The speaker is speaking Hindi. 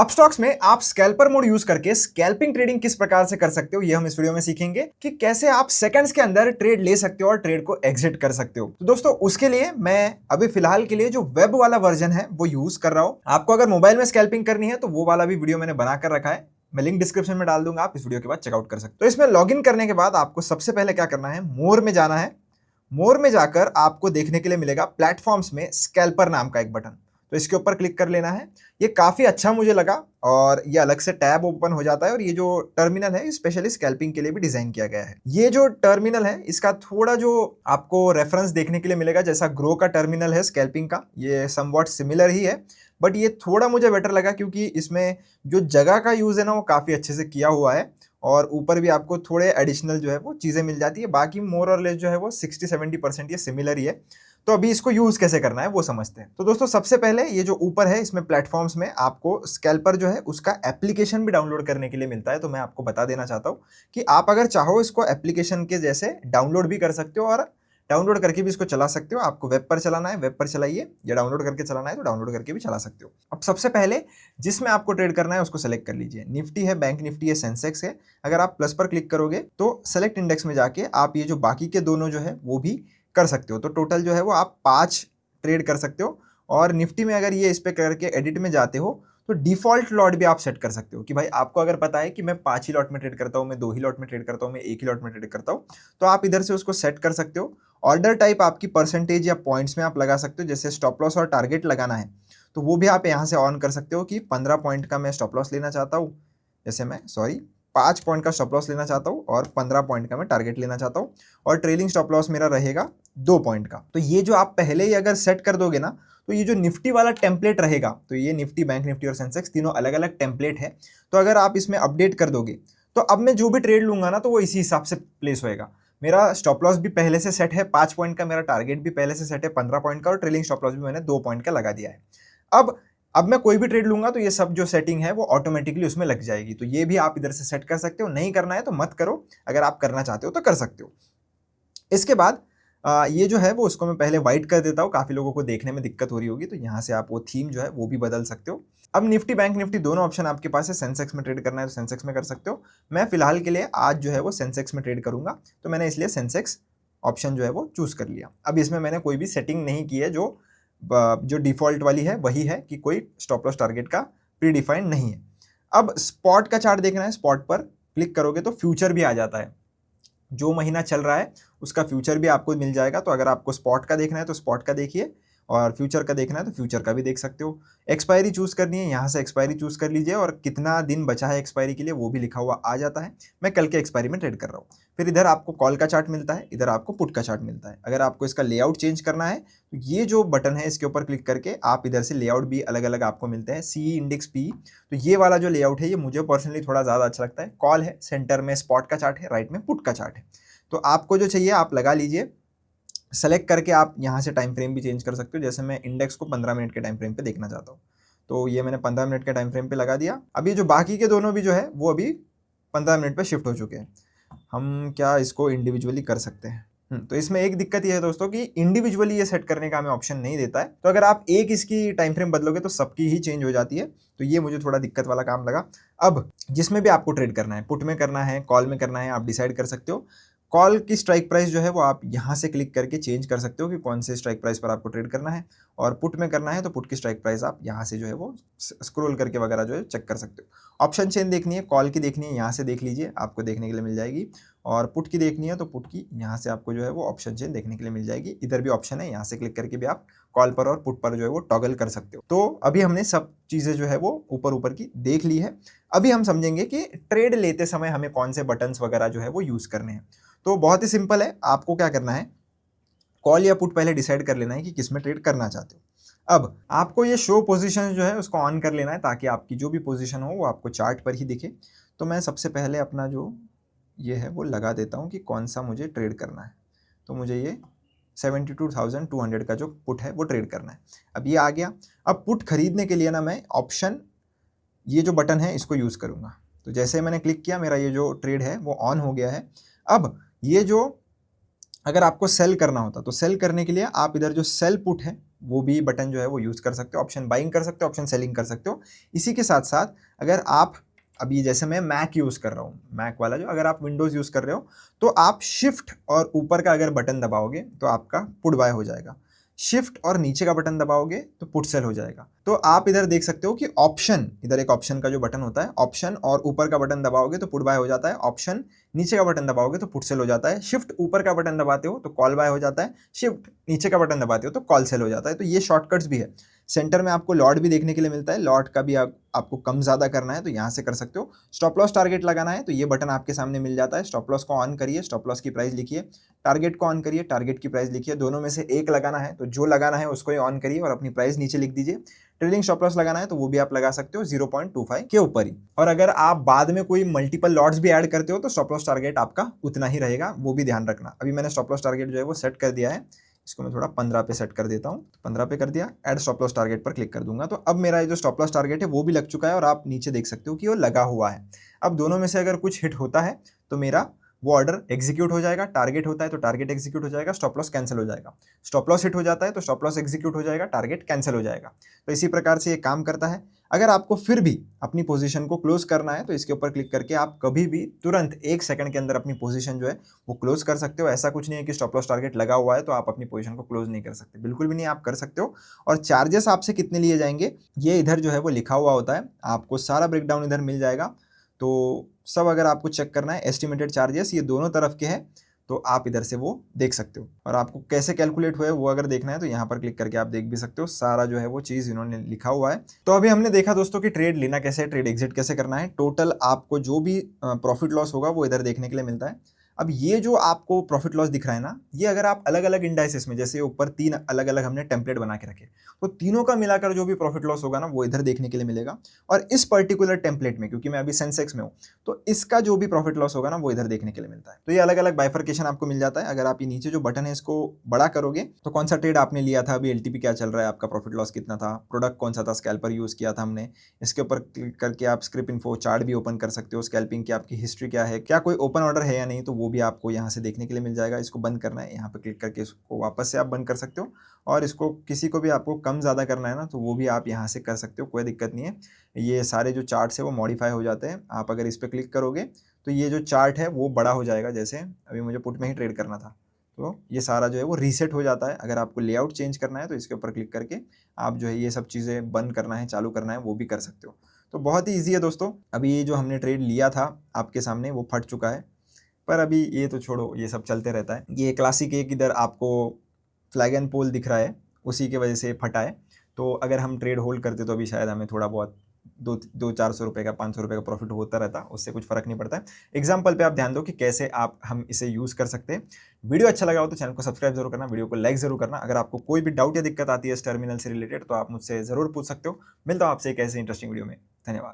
अपस्टॉक्स में आप स्कैल्पर मोड यूज करके स्कैल्पिंग ट्रेडिंग किस प्रकार से कर सकते हो, ये हम इस वीडियो में सीखेंगे कि कैसे आप सेकंड्स के अंदर ट्रेड ले सकते हो और ट्रेड को एग्जिट कर सकते हो। तो दोस्तों उसके लिए मैं अभी फिलहाल के लिए जो वेब वाला वर्जन है वो यूज कर रहा हूं। आपको अगर मोबाइल में स्कैल्पिंग करनी है तो वो वाला भी वीडियो मैंने बनाकर रखा है, मैं लिंक डिस्क्रिप्शन में डाल दूंगा, आप इस वीडियो के बाद चेकआउट कर सकते हो। तो इसमें लॉगिन करने के बाद आपको सबसे पहले क्या करना है, मोर में जाना है। मोर में जाकर आपको देखने के लिए मिलेगा प्लेटफॉर्म्स में स्कैल्पर नाम का एक बटन, तो इसके ऊपर क्लिक कर लेना है। ये काफ़ी अच्छा मुझे लगा और ये अलग से टैब ओपन हो जाता है और ये जो टर्मिनल है स्पेशली स्कैल्पिंग के लिए भी डिज़ाइन किया गया है। ये जो टर्मिनल है इसका थोड़ा जो आपको रेफरेंस देखने के लिए मिलेगा, जैसा ग्रो का टर्मिनल है स्कैल्पिंग का, ये समवॉट सिमिलर ही है, बट ये थोड़ा मुझे बेटर लगा क्योंकि इसमें जो जगह का यूज़ है ना वो काफ़ी अच्छे से किया हुआ है और ऊपर भी आपको थोड़े एडिशनल जो है वो चीज़ें मिल जाती है। बाकी मोर और लेस जो है वो 60-70% ये सिमिलर ही है। तो अभी इसको यूज कैसे करना है वो समझते हैं। तो दोस्तों सबसे पहले ये जो ऊपर है इसमें प्लेटफॉर्म्स में आपको स्कैल्पर जो है उसका एप्लीकेशन भी डाउनलोड करने के लिए मिलता है। तो मैं आपको बता देना चाहता हूँ कि आप अगर चाहो इसको एप्लीकेशन के जैसे डाउनलोड भी कर सकते हो और डाउनलोड करके भी इसको चला सकते हो। आपको वेब पर चलाना है वेब पर चलाइए, या डाउनलोड करके चलाना है तो डाउनलोड करके भी चला सकते हो। अब सबसे पहले जिसमें आपको ट्रेड करना है उसको सेलेक्ट कर लीजिए। निफ्टी है, बैंक निफ्टी है, सेंसेक्स है। अगर आप प्लस पर क्लिक करोगे तो सेलेक्ट इंडेक्स में जाके आप ये जो बाकी के दोनों जो है वो भी कर सकते हो। तो टोटल जो है वो आप 5 ट्रेड कर सकते हो। और निफ्टी में अगर ये इस पे करके एडिट में जाते हो तो डिफॉल्ट लॉट भी आप सेट कर सकते हो कि भाई आपको अगर पता है कि मैं 5 ही लॉट में ट्रेड करता हूँ, मैं 2 ही लॉट में ट्रेड करता हूँ, मैं 1 ही लॉट में ट्रेड करता हूँ, तो आप इधर से उसको सेट कर सकते हो। ऑर्डर टाइप आपकी परसेंटेज या पॉइंट्स में आप लगा सकते हो, जैसे स्टॉप लॉस और टारगेट लगाना है तो वो भी आप यहाँ से ऑन कर सकते हो कि 15 पॉइंट का मैं स्टॉप लॉस लेना चाहता हूँ, जैसे मैं 5 पॉइंट का स्टॉप लॉस लेना चाहता हूँ और 15 पॉइंट का मैं टारगेट लेना चाहता हूँ और ट्रेलिंग स्टॉप लॉस मेरा रहेगा 2 पॉइंट का। तो ये जो आप पहले ही अगर सेट कर दोगे ना तो ये जो निफ्टी वाला टेम्पलेट रहेगा, तो ये निफ्टी, बैंक निफ्टी और सेंसेक्स तीनों अलग अलग टेम्पलेट है, तो अगर आप इसमें अपडेट कर दोगे तो अब मैं जो भी ट्रेड लूंगा ना तो वो इसी हिसाब से प्लेस होएगा। मेरा स्टॉप लॉस भी पहले से सेट है 5 पॉइंट का, मेरा टारगेट भी पहले से सेट है 15 पॉइंट का और ट्रेलिंग स्टॉप लॉस भी मैंने 2 पॉइंट का लगा दिया है। अब मैं कोई भी ट्रेड लूंगा तो ये सब जो सेटिंग है वो ऑटोमेटिकली उसमें लग जाएगी। तो ये भी आप इधर से सेट कर सकते हो, नहीं करना है तो मत करो, अगर आप करना चाहते हो तो कर सकते हो। इसके बाद ये जो है वो उसको मैं पहले वाइट कर देता हूँ, काफ़ी लोगों को देखने में दिक्कत हो रही होगी, तो यहाँ से आप वो थीम जो है वो भी बदल सकते हो। अब निफ्टी, बैंक निफ्टी दोनों ऑप्शन आपके पास है। सेंसेक्स में ट्रेड करना है तो सेंसेक्स में कर सकते हो। मैं फिलहाल के लिए आज जो है वो सेंसेक्स में ट्रेड करूंगा, तो मैंने इसलिए सेंसेक्स ऑप्शन जो है वो चूज कर लिया। अब इसमें मैंने कोई भी सेटिंग नहीं की है, जो डिफॉल्ट वाली है वही है कि कोई स्टॉप लॉस टारगेट का प्री डिफाइंड नहीं है। अब स्पॉट का चार्ट देखना है, स्पॉट पर क्लिक करोगे तो फ्यूचर भी आ जाता है, जो महीना चल रहा है उसका फ्यूचर भी आपको मिल जाएगा। तो अगर आपको स्पॉट का देखना है तो स्पॉट का देखिए और फ्यूचर का देखना है तो फ्यूचर का भी देख सकते हो। एक्सपायरी चूज़ करनी है, यहाँ से एक्सपायरी चूज़ कर लीजिए और कितना दिन बचा है एक्सपायरी के लिए वो भी लिखा हुआ आ जाता है। मैं कल के एक्सपायरी में ट्रेड कर रहा हूँ। फिर इधर आपको कॉल का चार्ट मिलता है, इधर आपको पुट का चार्ट मिलता है। अगर आपको इसका लेआउट चेंज करना है तो ये जो बटन है इसके ऊपर क्लिक करके आप इधर से लेआउट भी अलग अलग आपको मिलते हैं। सी इंडेक्स पी, तो ये वाला जो लेआउट है ये मुझे पर्सनली थोड़ा ज़्यादा अच्छा लगता है। कॉल है, सेंटर में स्पॉट का चार्ट है, राइट में पुट का चार्ट है। तो आपको जो चाहिए आप लगा लीजिए। सेलेक्ट करके आप यहाँ से टाइम फ्रेम भी चेंज कर सकते हो, जैसे मैं इंडेक्स को 15 मिनट के टाइम फ्रेम पे देखना चाहता हूँ तो ये मैंने 15 मिनट के टाइम फ्रेम पे लगा दिया। अभी जो बाकी के दोनों भी जो है वो अभी 15 मिनट पे शिफ्ट हो चुके हैं। हम क्या इसको इंडिविजुअली कर सकते हैं? तो इसमें एक दिक्कत ये है दोस्तों कि इंडिविजुअली ये सेट करने का हमें ऑप्शन नहीं देता है, तो अगर आप एक इसकी टाइम फ्रेम बदलोगे तो सबकी ही चेंज हो जाती है, तो ये मुझे थोड़ा दिक्कत वाला काम लगा। अब जिसमें भी आपको ट्रेड करना है, पुट में करना है, कॉल में करना है, आप डिसाइड कर सकते हो। कॉल की स्ट्राइक प्राइस जो है वो आप यहाँ से क्लिक करके चेंज कर सकते हो कि कौन से स्ट्राइक प्राइस पर आपको ट्रेड करना है, और पुट में करना है तो पुट की स्ट्राइक प्राइस आप यहाँ से जो है वो स्क्रॉल करके वगैरह जो है चेक कर सकते हो। ऑप्शन चेन देखनी है, कॉल की देखनी है, यहाँ से देख लीजिए, आपको देखने के लिए मिल जाएगी। और पुट की देखनी है तो पुट की यहाँ से आपको जो है वो ऑप्शन चेन देखने के लिए मिल जाएगी। इधर भी ऑप्शन है, यहाँ से क्लिक करके भी आप कॉल पर और पुट पर जो है वो टॉगल कर सकते हो। तो अभी हमने सब चीज़ें जो है वो ऊपर ऊपर की देख ली है। अभी हम समझेंगे कि ट्रेड लेते समय हमें कौन से बटन्स वगैरह जो है वो यूज़ करने हैं। तो बहुत ही सिंपल है, आपको क्या करना है, कॉल या पुट पहले डिसाइड कर लेना है कि किस में ट्रेड करना चाहते हो। अब आपको ये शो पोजीशन जो है उसको ऑन कर लेना है ताकि आपकी जो भी पोजीशन हो वो आपको चार्ट पर ही दिखे। तो मैं सबसे पहले अपना जो ये है वो लगा देता हूँ कि कौन सा मुझे ट्रेड करना है। तो मुझे ये 72,200 का जो पुट है वो ट्रेड करना है। अब ये आ गया। अब पुट खरीदने के लिए ना मैं ऑप्शन, ये जो बटन है इसको यूज़ करूँगा। तो जैसे मैंने क्लिक किया मेरा ये जो ट्रेड है वो ऑन हो गया है। अब ये जो अगर आपको सेल करना होता तो सेल करने के लिए आप इधर जो सेल पुट है वो भी बटन जो है वो यूज़ कर सकते हो, ऑप्शन बाइंग कर सकते हो, ऑप्शन सेलिंग कर सकते हो। इसी के साथ साथ अगर आप अभी जैसे मैं मैक यूज़ कर रहा हूँ, मैक वाला जो, अगर आप विंडोज़ यूज़ कर रहे हो तो आप शिफ्ट और ऊपर का अगर बटन दबाओगे तो आपका पुट बाय हो जाएगा, शिफ्ट और नीचे का बटन दबाओगे तो पुट सेल हो जाएगा। तो आप इधर देख सकते हो कि ऑप्शन, इधर एक ऑप्शन का जो बटन होता है, ऑप्शन और ऊपर का बटन दबाओगे तो पुट बाय हो जाता है, ऑप्शन नीचे का बटन दबाओगे तो पुट सेल हो जाता है, शिफ्ट ऊपर का बटन दबाते हो तो कॉल बाय हो जाता है, शिफ्ट नीचे का बटन दबाते हो तो कॉल सेल हो जाता है। तो ये शॉर्टकट्स भी है। सेंटर में आपको लॉट भी देखने के लिए मिलता है, लॉट का भी आपको कम ज़्यादा करना है तो यहाँ से कर सकते हो। स्टॉप लॉस टारगेट लगाना है तो ये बटन आपके सामने मिल जाता है। स्टॉप लॉस को ऑन करिए, स्टॉप लॉस की प्राइस लिखिए, टारगेट को ऑन करिए, टारगेट की प्राइस लिखिए, दोनों में से एक लगाना है तो जो लगाना है उसको ही ऑन करिए और अपनी प्राइस नीचे लिख दीजिए। ट्रेलिंग स्टॉप लॉस लगाना है तो वो भी आप लगा सकते हो 0.25 के ऊपर ही। और अगर आप बाद में कोई मल्टीपल लॉट्स भी ऐड करते हो तो स्टॉप लॉस टारगेट आपका उतना ही रहेगा, वो भी ध्यान रखना। अभी मैंने स्टॉप लॉस टारगेट जो है वो सेट कर दिया है, इसको मैं थोड़ा 15 पे सेट कर देता हूँ, तो 15 पे कर दिया, ऐड स्टॉप लॉस टारगेट पर क्लिक कर दूंगा। तो अब मेरा जो स्टॉप लॉस टारगेट है वो भी लग चुका है और आप नीचे देख सकते हो कि वो लगा हुआ है। अब दोनों में से अगर कुछ हिट होता है तो मेरा वो ऑर्डर एग्जीक्यूट हो जाएगा, टारगेट होता है तो टारगेट एग्जीक्यूट हो जाएगा, स्टॉप लॉस कैंसिल हो जाएगा। स्टॉप लॉस हिट हो जाता है तो स्टॉप लॉस एग्जीक्यूट हो जाएगा, टारगेट कैंसिल हो जाएगा। तो इसी प्रकार से ये काम करता है। अगर आपको फिर भी अपनी पोजीशन को क्लोज करना है तो इसके ऊपर क्लिक करके आप कभी भी तुरंत 1 सेकंड के अंदर अपनी पोजीशन जो है वो क्लोज कर सकते हो। ऐसा कुछ नहीं है कि स्टॉप लॉस टारगेट लगा हुआ है तो आप अपनी पोजीशन को क्लोज नहीं कर सकते, बिल्कुल भी नहीं, आप कर सकते हो। और चार्जेस आपसे कितने लिए जाएंगे ये इधर जो है वो लिखा हुआ होता है, आपको सारा ब्रेकडाउन इधर मिल जाएगा। तो सब अगर आपको चेक करना है, एस्टिमेटेड चार्जेस ये दोनों तरफ के हैं तो आप इधर से वो देख सकते हो। और आपको कैसे कैलकुलेट हुए वो अगर देखना है तो यहाँ पर क्लिक करके आप देख भी सकते हो, सारा जो है वो चीज़ इन्होंने लिखा हुआ है। तो अभी हमने देखा दोस्तों कि ट्रेड लेना कैसे है, ट्रेड एग्जिट कैसे करना है, टोटल आपको जो भी प्रॉफिट लॉस होगा वो इधर देखने के लिए मिलता है। अब ये जो आपको प्रॉफिट लॉस दिख रहा है ना, ये अगर आप अलग अलग इंडाइसेस में, जैसे ऊपर 3 अलग अलग हमने टेम्पलेट बना के रखे, तो तीनों का मिलाकर जो भी प्रॉफिट लॉस होगा ना वो इधर देखने के लिए मिलेगा। और इस पर्टिकुलर टेम्पलेट में, क्योंकि मैं अभी सेंसेक्स में हूँ, तो इसका जो भी प्रॉफिट लॉस होगा ना वो इधर देखने के लिए मिलता है। तो ये अलग अलग बाइफर्केशन आपको मिल जाता है। अगर आप ये नीचे जो बटन है इसको बड़ा करोगे तो कौन सा ट्रेड आपने लिया था, अभी एलटीपी क्या चल रहा है, आपका प्रॉफिट लॉस कितना था, प्रोडक्ट कौन सा था, स्कैल्पर यूज किया था हमने, इसके ऊपर क्लिक करके आप स्क्रिप इन्फो चार्ट भी ओपन कर सकते हो, स्कैल्पिंग की आपकी हिस्ट्री क्या है, क्या कोई ओपन ऑर्डर है या नहीं, तो वो भी आपको यहाँ से देखने के लिए मिल जाएगा। इसको बंद करना है, यहाँ पे क्लिक करके इसको वापस से आप बंद कर सकते हो। और इसको किसी को भी आपको कम ज़्यादा करना है ना तो वो भी आप यहाँ से कर सकते हो, कोई दिक्कत नहीं है। ये सारे जो चार्ट्स है वो मॉडिफाई हो जाते हैं। आप अगर इस पर क्लिक करोगे तो ये जो चार्ट है वो बड़ा हो जाएगा, जैसे अभी मुझे पुट में ही ट्रेड करना था तो ये सारा जो है वो रीसेट हो जाता है। अगर आपको लेआउट चेंज करना है तो इसके ऊपर क्लिक करके आप जो है ये सब चीज़ें बंद करना है, चालू करना है, वो भी कर सकते हो। तो बहुत ही ईजी है दोस्तों। अभी ये जो हमने ट्रेड लिया था आपके सामने वो फट चुका है, पर अभी ये तो छोड़ो, ये सब चलते रहता है। ये क्लासिक एक इधर आपको फ्लैग एंड पोल दिख रहा है, उसी के वजह से फटा है। तो अगर हम ट्रेड होल्ड करते तो अभी शायद हमें थोड़ा बहुत 200-400 रुपये का, 500 रुपये का प्रॉफिट होता रहता, उससे कुछ फर्क नहीं पड़ता है। एग्जाम्पल पे आप ध्यान दो कि कैसे हम इसे यूज़ कर सकते हैं। वीडियो अच्छा लगा हो तो चैनल को सब्सक्राइब जरूर करना, वीडियो को लाइक जरूर करना। अगर आपको कोई भी डाउट या दिक्कत आती है इस टर्मिनल से रिलेटेड तो आप मुझसे ज़रूर पूछ सकते हो। मिलता हूँ आपसे एक ऐसे इंटरेस्टिंग वीडियो में। धन्यवाद।